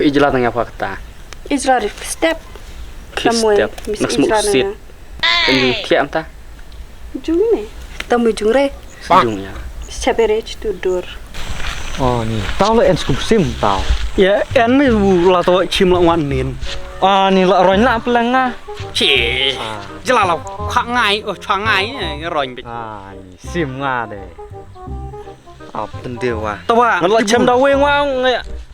Ijlah tengah fakta. Ijlah step. Step. Nak semut sit. Penjung tiap ta. Jung ni. Tamu jung re. Jung ya. Siapa tidur. Oh ni, tahu lah skup sim tahu. Ya, ni lah tu cim lah wanin. Ah ni lah roy nak pelang ah. Cih, jelas lah. Kak ngai, cuang ngai ni roy. Ah ni sim ngah deh. Apa dia wah? Tahu ah? Ngelak cem dah weng wah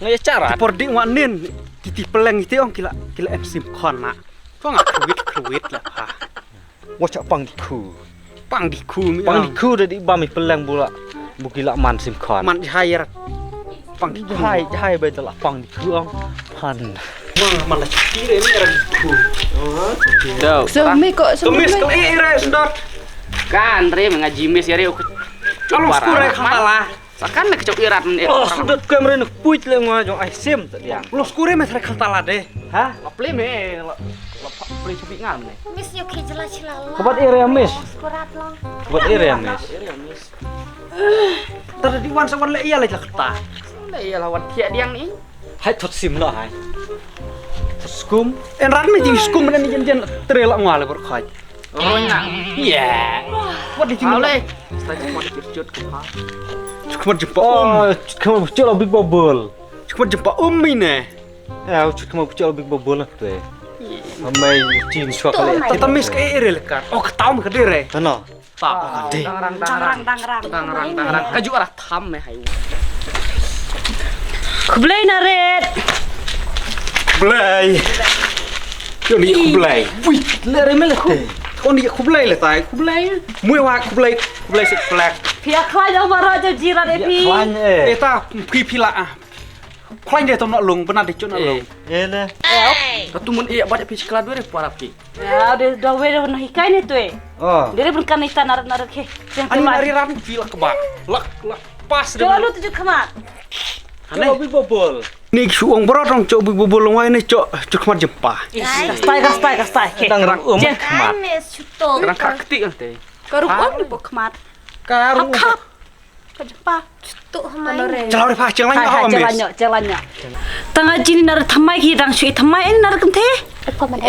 ngaya cara. Pordik wanin, titi pelang itu orang kila sim kon nak. Kau ngak kruit lah. Wah cak pang diku. Pang diku dah di bami pelang pula. Bukilak man sim kon. Man jahir. Pang diku. Jahai betul lah pang diku ang pan. Malah kira ni orang diku. Dah. Sumi kok sumi. Tumis kalau re sudah. Kan re mengaji mes ya re. Kalau skure kalah. Sakan nak kecok irat ni. Oh sudah kamera nak puit le ngah jong ai sim tak dia. Kalau skure mes re kalah deh. Hah? Play me. Play copi ngam ni. Miss yo kejela cilala. Kebat area mes. Skurat long. Kebat area mes. Tadi wan sawan le iya lah kata. Iya lawan tiak diang ni. Hai thot sim lah hai. Skum. Ran ni jing skum ni jen terelak ngal berkhaj. Oh nak. Ya. What di Tahu sini? le. Stage mau dicurcut ke ha. Cuma jumpa Oh, kamu bocor lah big bubble. Cuma jumpa ini. Ya, kamu bocor lah big bubble lah tu. Amai cing suak kali. Tetamis ke ere lekat. Oh, ketahu ke dere. Mana? Tak. Tangerang. Kaju arah tham hai. Kublai naret. Kublai. Ni kublai. Wih, lere melek. Kau ni kublai le tai. Kublai. Mui wa kublai sik flak. Pihak lain yang marah je jiran epi. Kwan eh. Eta pila ah. Klain dia tu nak lung, benar dia nak lung. Ele. Ketumun iya baca pi sekolah dua para pi. Ya, dah we dah nak hikai ni tu eh. Oh. Dia pun kan ita narak ke. Ani nari ran pila kebak. Lak pas dia. Coba lu tuju kemat. Aneh big bubble. Ni suang berat dong cok bubul long ni cok kemat jempa. Kastai. Tangerang kemat. Miss chuto. Kerang kak ketik kan teh. Karupon ni pok kemat. Karung. Kejapa. Tuh hamai. Jalan pas jalan nyawa mes. Jalannya. Tengah jini narak thamai ki dang sui thamai ini narak kente. Apa mana?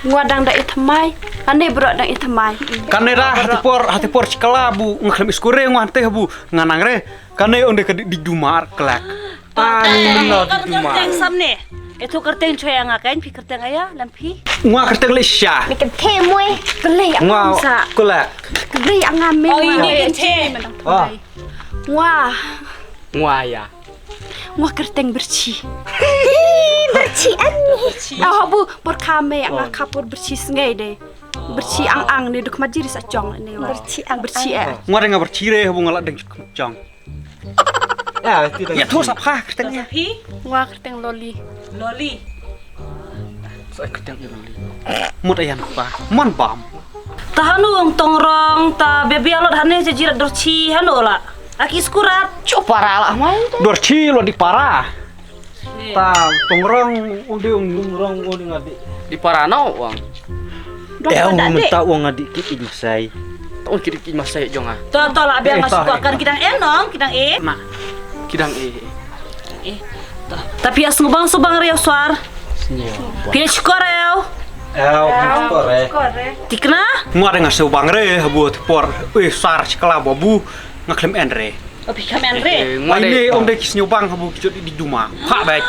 Ngadang dak thamai. Ane bro dang thamai. Kanera hati por sekolah bu ngklaim skure ngante bu nganang re. Kane onde ke di dumar kelak. Benar di rumah. Kerteng samne. Itu kerteng coy ang akain pi kerteng ayah lampi. Ngwa kerteng lesya. Mikan temui. Gelai Ngwa kelak. Gelai angame. Oh ini kente. Ah. Wah ya. wah kerteng bersih. Bersih ani. Ah bu berkame ang kapur bersih sengai deh. Bersih ang ni duk majiri sa jong ni. Bersih eh. Ngwa dengar bercire bu ngalak deng jong. Ya, tidak. Ya tu sapha kertengnya. Pi wah kerteng loli. Saya kerteng ini. Mut ayan apa? Man bam. Tahanu ang tongrong ta bebi alot hane je jirat dorci hanu la. Aki skurat. Coba ralah main tu. Dorci lo di parah. Ta tongrong undi ngadi. Di Parano uang. Ya, minta uang adik kita ini saya. Tahun kiri masa jong ah. To la biar masuk akan kidang enong kidang Nak. Kidang Tapi as ngubang subang reo suar. Pilih skoreo. Kore. Tikna? Ngwa dengar sebang re bu por. Sar sekolah bu ngaklaim enre. Opi kamen re. Ini om dek nyobang bu di duma. Pak baik.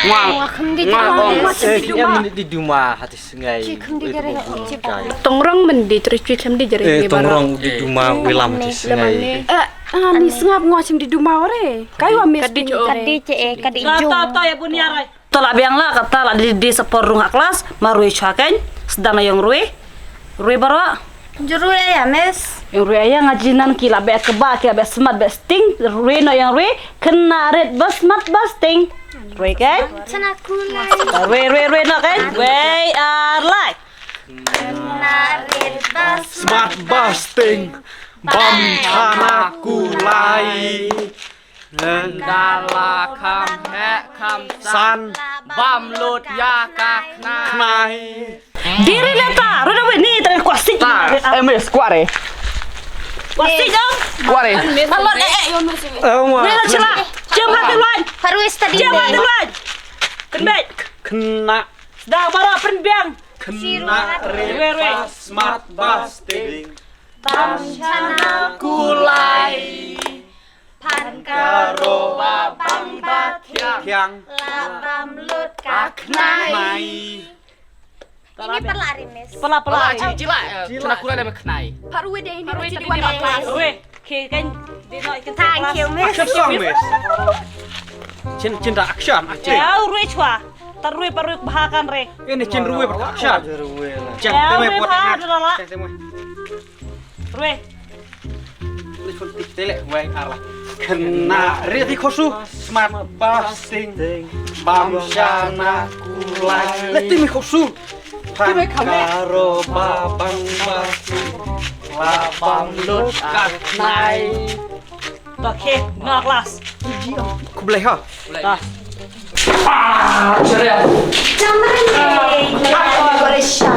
Ngwang. Di rumah hati sungai. Tongrong mendi terus cem di jere Tongrong di rumah wilam di sungai. Ni sengap ngosim di dumau re. Kayu amis Kadi kadi To ya bunia re. Tolak biang lah kata lah di sepor rumah kelas marui chakan sedang yang rue baru Juru ya Miss. yang rue yang ngajinan kila be keba kila be smart be sting rue no yang rue kena red bus smart bus sting rue kan Sana kulai. rue no kan we are like Narit bas. Smart busting. Bam chana kulai. Dala kam San bam lut ya kakna. knai. diri leta rue no ni terus kuasi Mes kuare. kuasi jom Kuare. alot yo no sini Ngwa. rue no cela Cium hati luan. Harus tadi Cium hati deh. luan. Kenbet. Kena Sedang bara penbiang. kena Rwe. rebas mat basting Bangshana kulai pan karo karo babang bakyang yang labam lut kaknai. mai Ini perlari Miss. Pela. Cila, cina kula ada kenai. Parwe deh ini Parwe jadi tadi warna di kelas. Rwe. Kan dino ikan Thank you Miss. action mes cinta action action Ya Rwe chua. Tarwe parwe bahakan re. ini cin ruwe action Ruwe lah. ceng Ya, teme ruwe pot bahar dulu, ceng teme Rwe. Lifun tele wai arlah kena reti khosu smart basting bamshana kulai letimi khosu karo babang basting labang lut kaknai Oke, nak kelas. ku boleh ha Dah. Jangan deh. Goresha.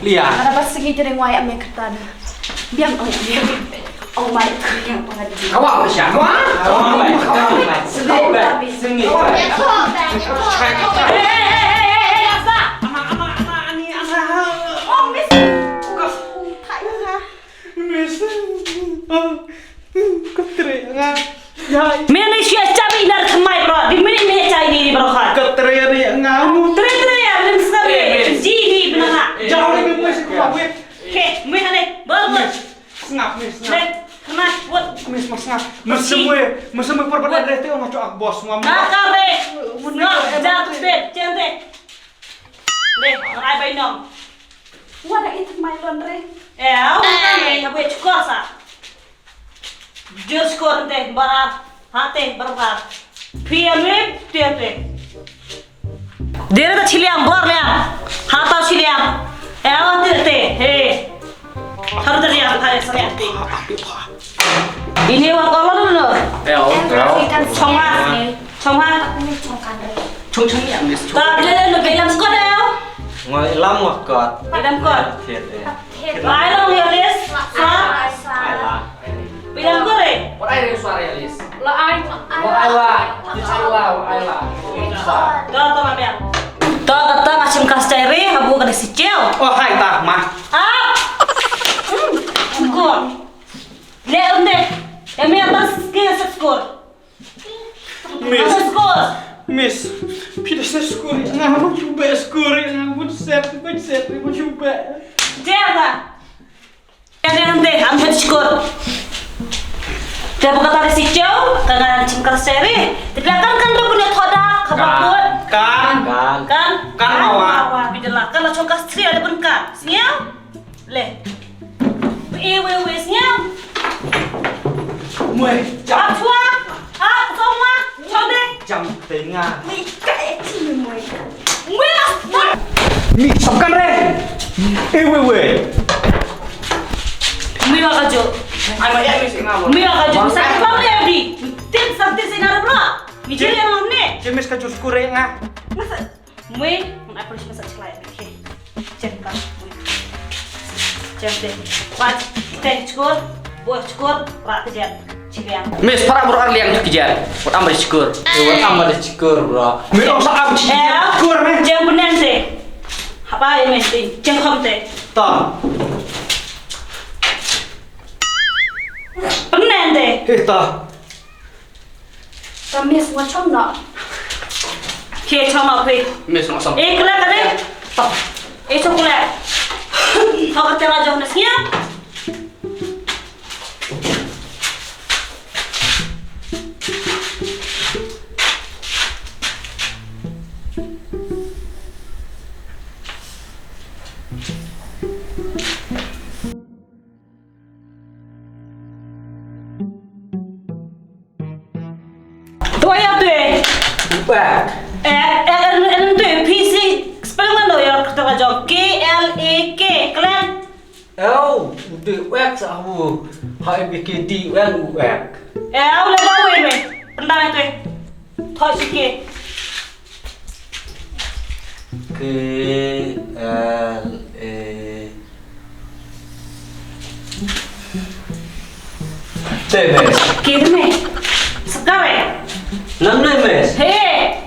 lihat Ada pas segitu dengan wayang yang ketana. Biang biang. Oh my god, yang pengen di. Kawa siya? Mana sih cabai dar kemai bro? Di mana mana cabai ni bro kan? keterian ya ngamu Tere ya, belum sekali. Jihi benar. jauh lebih masih kuat Oke, mana ni? Bagus. ngap mis Lek, kemai buat. mis mas ngap mesemui perbedaan rete orang cok bos ngam Nakal deh. Ngap jatuh deh, cantik. Deh, ai bay nong. Wada itu mailon re. Awak ni buat skor sa. Jus skor teh barat, hati berbar. Pian teh. Dia tu ciliang bor liang, hatau ciliang. Awak teh, hei. Harus terlihat hari sehari. Ini wak kolon dulu. Chonga. Ini congkan re. Chung yang mis. Tak ada lebih dalam skor dah. Ngoi lam wakot. Dalam skor. Thiệt đấy. Lai long ya les. Sa. Ai lah. Bilang skor eh. What ai suara ya lis? La ai. What ai la? What ai la? Dah tu mana? Tak kata macam kas cari, habu kena sicil. oh hai tak mah Ah. Skor. Lihat ni. Yang atas kena skor. mis Atas skor. mis pida ser skuri ngamu coba skuri ngamu set mau coba Jangan. Yang nanti ambil skor. Dia bukan tadi sicil, karena cingkar seri. Di belakang kan dia punya thodak, kabar pun. kan Kan awak bidalah kalau congkas tri ada pun kan siap le we siap mui jam tua semua chode Trong tính à. mi sabkan re we mira kajo Ai ma ya mis ngamu. mira kajo sakit banget ya di tim sakti sinar bro ni jadi yang ni jemis ka skuri nga mui mun apa sih masak celai oke cekkan cek pat teh skor buah skor rak kejar ciliang Mis para bro arli yang kejar. Buat ambil syukur. Buat amal cikur bro. mi om sa am skor me jeng benen teh apa yang mesti jeng kom teh ta benen teh ta Kami semua congak. Khe chong ma phi. Mis masam. Kala kade. Chocolate. Kau kata raja nasnya. Tuh ya tuh. Back. Tuh PC spelling mana ya kata raja KLAK kalian. Oh, udah wek sahu. Hai bikin di wen wek. Udah tahu ini. Pendam itu. Thoi sikit. K L A. Temes. Kiri me. Sekarang. Namne mes. Hey.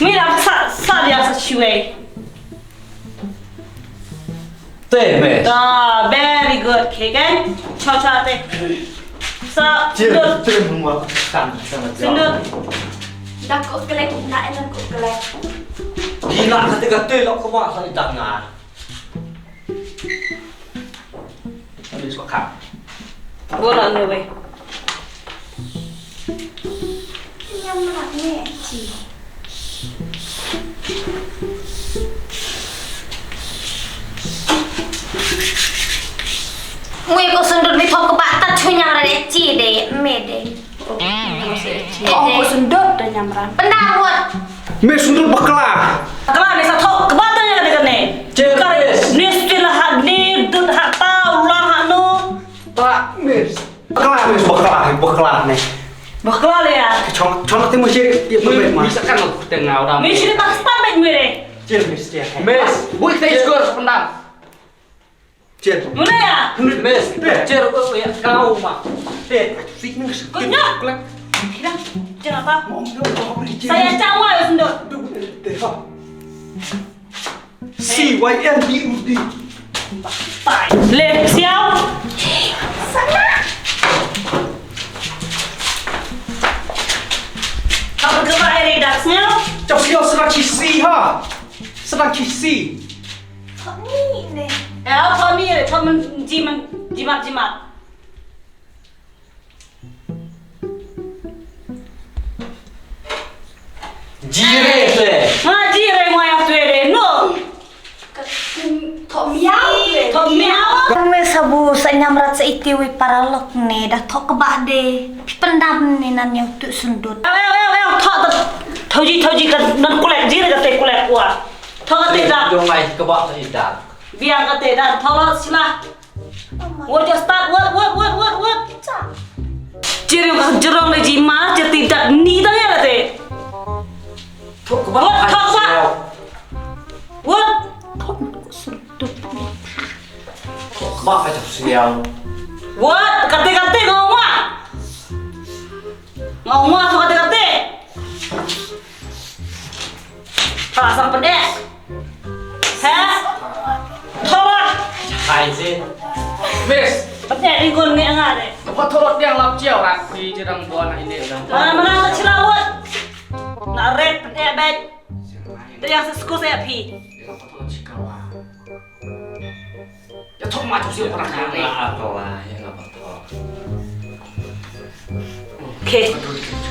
Mira, sabe essa chiwe. Te mes. Ah, very good. Okay, kan? Ciao ciao te. Sa, sundut. Rumah kan sama Sundut. Dah kok kelek nak enak kok kelek. Gila kata-kata lo kau mak saya tak ngah. Habis kau kap. Bola ni weh. Yang mana ni ci? Mui ko sundut ni thok ba ta chunyang ra de ci de me de. Kok ko sundut dan nyamran. Pendawat. Me sundut bakla. Kala ni sa thok kebatanya kan ni. Yes. Ni still hak ni dut hak tau ulang hak no. Tak mes. Bakla nih. Bakla ya. Chong temu sih dia pemit mah. Bisa kan aku tengah udah. Ni sini tak stamp mire. Cil mes dia. Mes, bu kita skor sependam. Cil. Mana ya? Mes. Cer ya kau mak. Sik nih. Kunyah. Hilang. Jangan apa? Saya cawa ya sundut. YNDAI. Tai. Le, siao. Sana. Kamu coba air dasnya. Chọc siêu sedang kisi ha. Sedang kisi. Kok ni ne? Kau ni, kau jimat. Jire te. Ngaji remo yang tu ere, no. Thok miao. Kau miao. Kami sabu senyamrat seitiwi para lok ne dah thok ba de. Pendam ni nan yang tu sundut. Thau ji kan nan kulek jire kate kulek kuah. Thau kate dah. Jom mai ke bawah saya dah. Biar kate dah. Thau lah sila. What just start? What? Jire kau jerong le jima, jadi tidak ni dah ya kate. Thok ke bawah. What? Mak kacau siang. What? Kate ngomong. Ngomong tu kate. Pasang pedek. Hah? Tolak. Hai sih. Mes, Pedek ni gun ni angah deh. apa turut yang lap ciao rak di jerang buah nak ini. Mana celawat. Nak red pedek baik. Tapi yang sesuku saya pi. Apa turut cikawa. Ya tok macam siapa pernah kali. Apa lah yang apa tahu. Okay.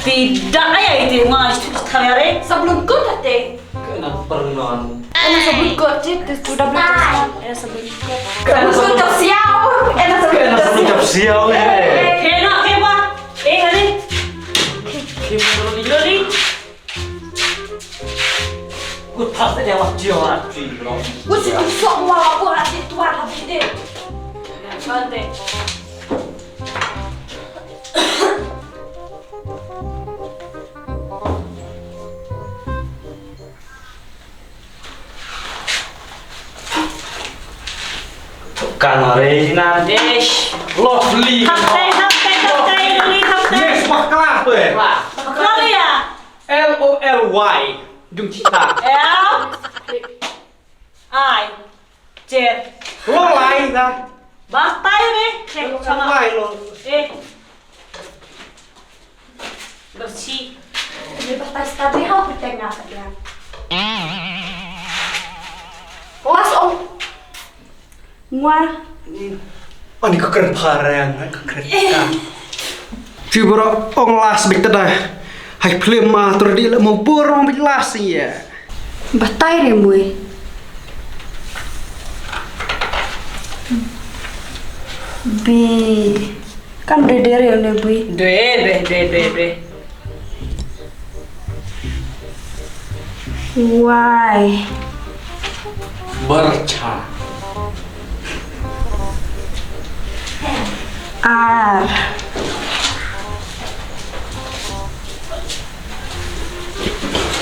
Tidak ayah itu mas kamera. Sebelum kau kate. Kena pernah. Sebelum kau je sudah betul. Sebelum kau. Sebelum kau siao. Kena sebelum siang Kena keba. Hari. Lori. Gue pasti dia waktu orang cuy bro. Gue sih sok mau aku hati tuan habis deh. Mante. Kan Regina Dish. lovely. Hapte. Mes bakla pe. Kali ya. LOLY. Jung cita. L I J. Lolai dah. Bantai ni. Sama. Lolai lo. Bersih. Ini batas tadi aku tengah dia. Kelas om. Muar. Oh ni kekeren parang, kekeren kan. Cibro onglas bik tada. Hai film mah tur di mau pur mau jelas ya. Batai deh mui. B. Kan deder ya nih bui. Dre. Y. Berca. R.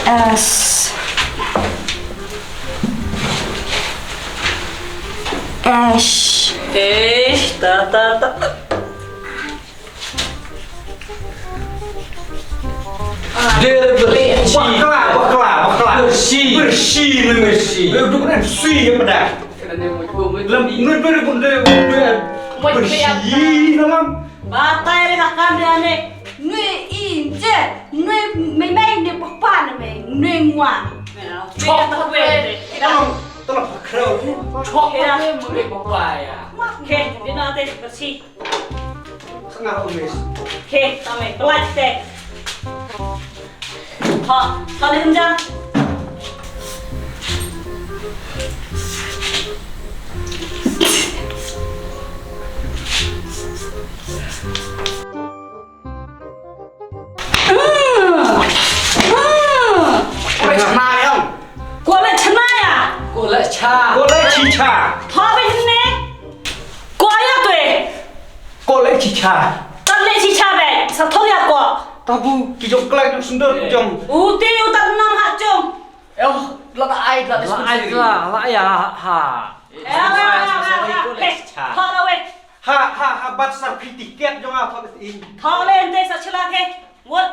S. Ta. Dia bersih. Bersih nih bersih. Udah bersih ya pada. Lem bersih dalam. Batai ni kakak dia ni. Nuôi in chứ, nuôi mấy mấy đi bóc pan này mày, nuôi ngoan. Chok tak weh. Tolong pakrau. Chok dia mulai papaya. Okay, dia nanti bersih. Setengah mes. Okay, kami pelat deh. Hak, kau ni kerja. Kau cenai không? Kau leh cina ya? Kau lek cha. Golek cica. Kau apa ni? Kau ayah tu eh? Golek cica. Tak leh cica be, satu ya kau. Tabu kijok kelak yang sundut jom. Uti utak enam hak jom. Lek ai lah ya ha. Kau dah weh. Ha bat sar tiket jom apa ini. Kau leh ente secelah ke? What?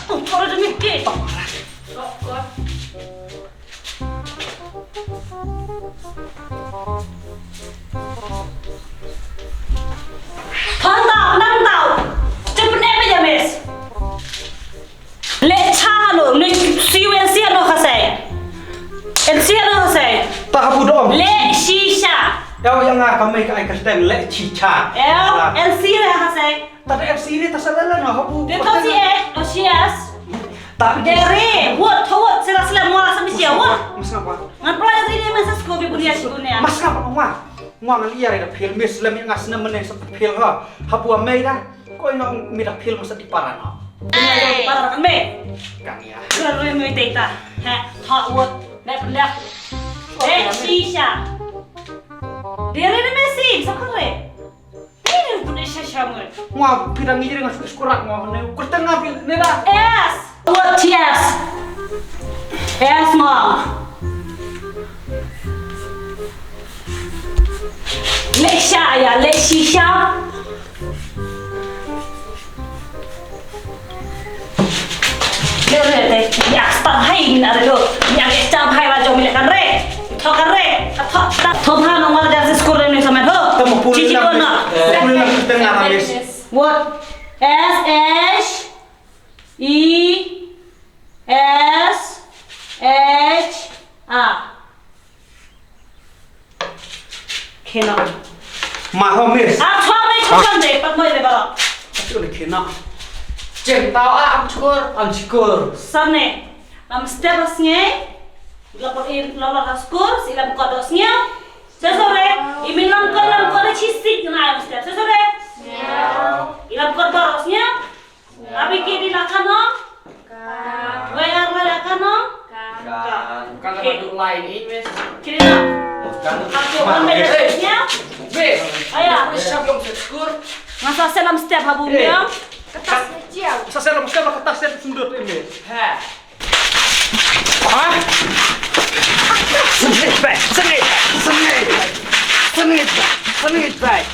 Kau dah demi ke? Năm tàu, chụp nét bây giờ miss. Lệ cha luôn, nên siêu en xiên nó khá sẻ. En xiên nó khá sẻ. Tabu dong. Lệ shisha. Yang kami ke ikan stem lek cica. En xiên nó khá sẻ. Tapi FC ini tersalah no habu. Dia tahu si oh sias. Tapi Dere, what, what, serah selam muara sampai siapa? Mas ngapa? Ngan pelajar ini masa sekolah bunia sekolah. Mas ngapa ngwa? Ngwa ngali ada film mes lam yang ngasna meneh seperti film ha. Habu amai dah. Kau ino mira film masa di parano. Ini para kan me. Kan ya. Kalau me teta. Ha, hot what, nak pelak. Shisha. Dere ni mesi, sakare. Ini punya shisha mul. Ngwa pirang ini dengan surat ngwa meneh. Kurang ngapil nera. S. What yes? S mom. Leksha ya, lekshisha. Dere ya start hai ni ada lo. Yang start hai wajah milik kan re. Thokan re. Thopha nomor dari sekolah ni sama ho. Cici kona. Pulang tengah habis. What? S E S H A. Kena. Maho mes. Apa ni kau deh? Pak mai deh baru. Itu le kena. Cem tao am cukur. Sana. Lam step asnya. Lapor in lapor haskur. Silam kodosnya. Sesuai. Imin lam kod cisik kena lam step. Sesuai. Ilam kod borosnya. Abi kiri nakano. Wayar nakano. Bukan bentuk lain ini mes. Kiri nak. Aku ambilnya. Mes. Ayah. Siap yang cukur. Masa selam step habumnya. Sa sel mesti ba kertas set sundut ini. Ha. Ah. Sengit baik. Ya sengit baik.